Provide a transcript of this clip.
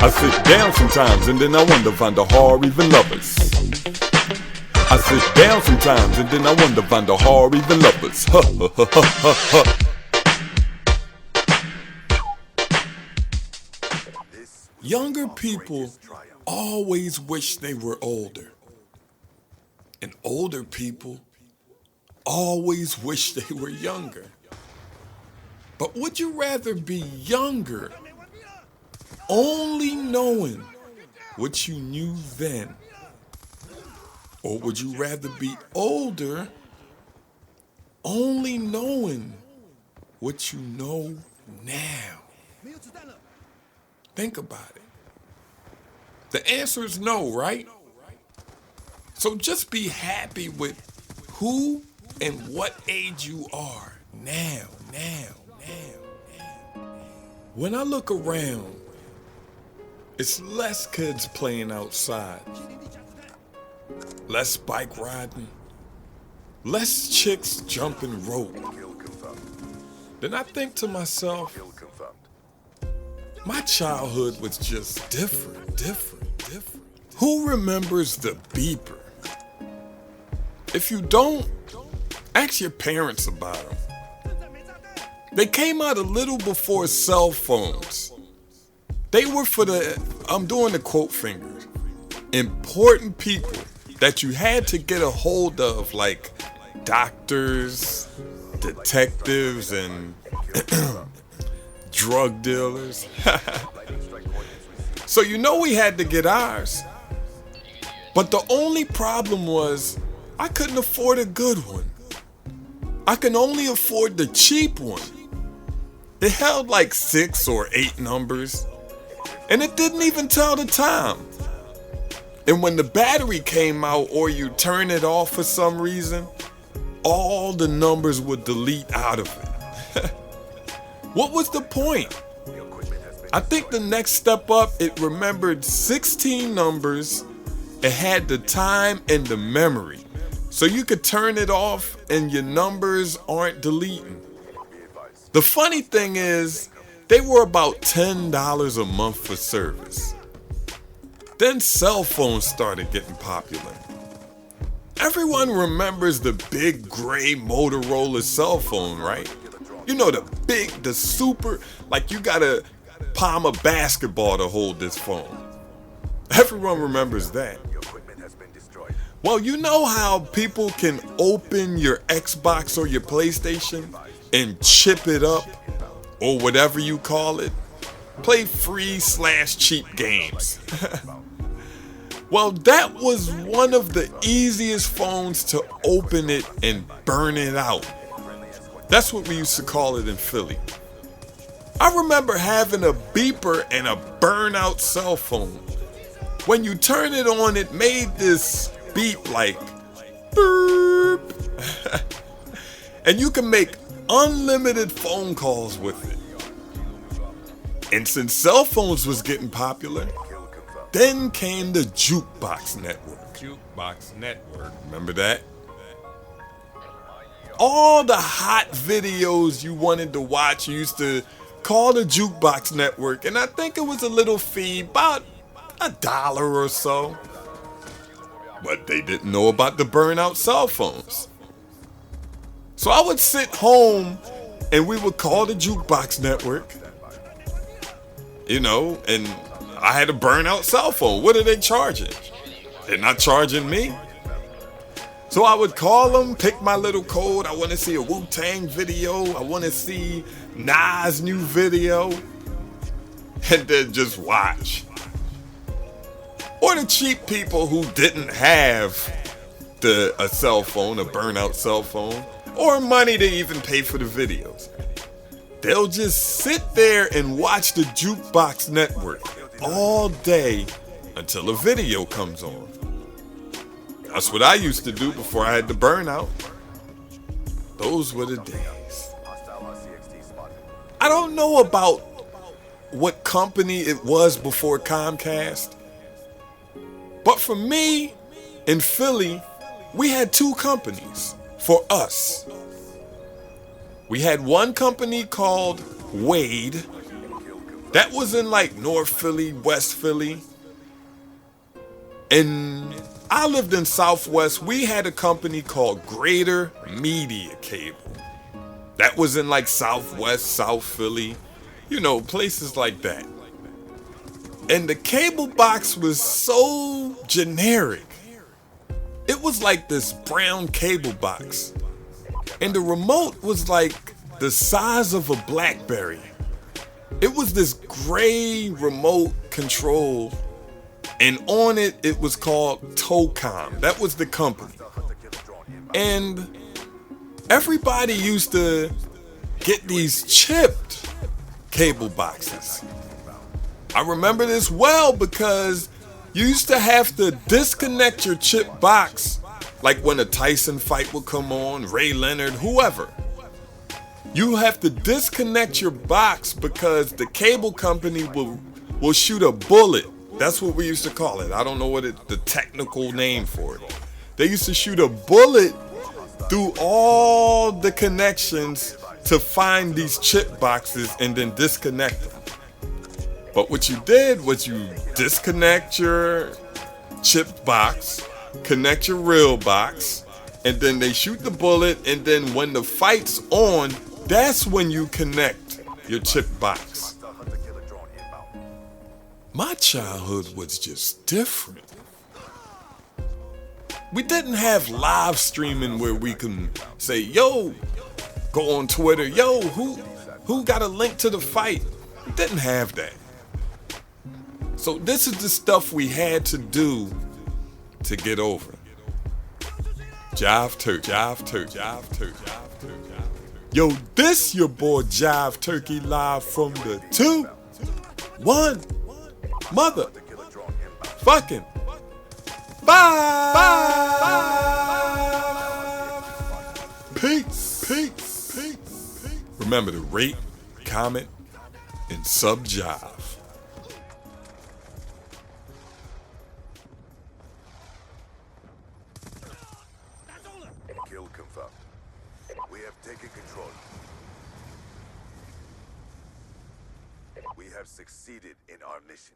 I sit down sometimes and then I wonder, find the hard even lovers. I sit down sometimes and then I wonder, find the hard even lovers. Ha ha ha ha ha. Younger people always wish they were older. And older people always wish they were younger. But would you rather be younger, only knowing what you knew then? Or would you rather be older, only knowing what you know now? Think about it. The answer is no, right? So just be happy with who and what age you are now. When I look around, it's less kids playing outside, less bike riding, less chicks jumping rope. Then I think to myself, my childhood was just different. Who remembers the beeper? If you don't, ask your parents about them. They came out a little before cell phones. They were for I'm doing the quote fingers, important people that you had to get a hold of, like doctors, detectives, and drug dealers. So we had to get ours. But the only problem was I couldn't afford a good one. I can only afford the cheap one. It held like 6 or 8 numbers, and it didn't even tell the time. And when the battery came out or you turn it off for some reason, all the numbers would delete out of it. What was the point? I think the next step up, it remembered 16 numbers. It had the time and the memory. So you could turn it off and your numbers aren't deleting. The funny thing is, they were about $10 a month for service. Then cell phones started getting popular. Everyone remembers the big gray Motorola cell phone, right? The super, like you gotta palm a basketball to hold this phone. Everyone remembers that. Well, you know how people can open your Xbox or your PlayStation and chip it up, or whatever you call it? Play free/cheap games. Well, that was one of the easiest phones to open it and burn it out. That's what we used to call it in Philly. I remember having a beeper and a burnout cell phone. When you turn it on, it made this beep like burp. And you can make unlimited phone calls with it. And since cell phones was getting popular, then came the jukebox network. Remember that? All the hot videos you wanted to watch, you used to call the jukebox network, and I think it was a little fee, about $1 or so. But they didn't know about the burnout cell phones. So I would sit home and we would call the jukebox network, and I had a burnout cell phone. What are they charging? They're not charging me. So I would call them, pick my little code. I want to see a Wu-Tang video. I want to see Nas' new video. And then just watch. Or the cheap people who didn't have a cell phone, a burnout cell phone, or money to even pay for the videos. They'll just sit there and watch the jukebox network all day until a video comes on. That's what I used to do before I had the burnout. Those were the days. I don't know about what company it was before Comcast, but for me, in Philly, we had 2 companies for us. We had one company called Wade, That was in like North Philly, West Philly. And I lived in Southwest. We had a company called Greater Media Cable. That was in like Southwest, South Philly, places like that. And the cable box was so generic. It was like this brown cable box. And the remote was like the size of a BlackBerry. It was this gray remote control. And on it, it was called Tocom. That was the company. And everybody used to get these chipped cable boxes. I remember this well because you used to have to disconnect your chip box, like when a Tyson fight would come on, Ray Leonard, whoever. You have to disconnect your box because the cable company will shoot a bullet. That's what we used to call it. I don't know what the technical name for it. They used to shoot a bullet through all the connections to find these chip boxes and then disconnect them. But what you did was you disconnect your chip box, connect your real box, and then they shoot the bullet, and then when the fight's on, that's when you connect your chip box. My childhood was just different. We didn't have live streaming where we can say, yo, go on Twitter, yo, who got a link to the fight? We didn't have that. So this is the stuff we had to do to get over. Jive Turkey, Jive Turkey, Jive Turkey, Jive Turkey. Yo, this your boy Jive Turkey live from the 2, 1, mother fucking bye. Peace, peace, peace. Remember to rate, comment, and sub Jive. Kill confirmed. We have taken control. We have succeeded in our mission.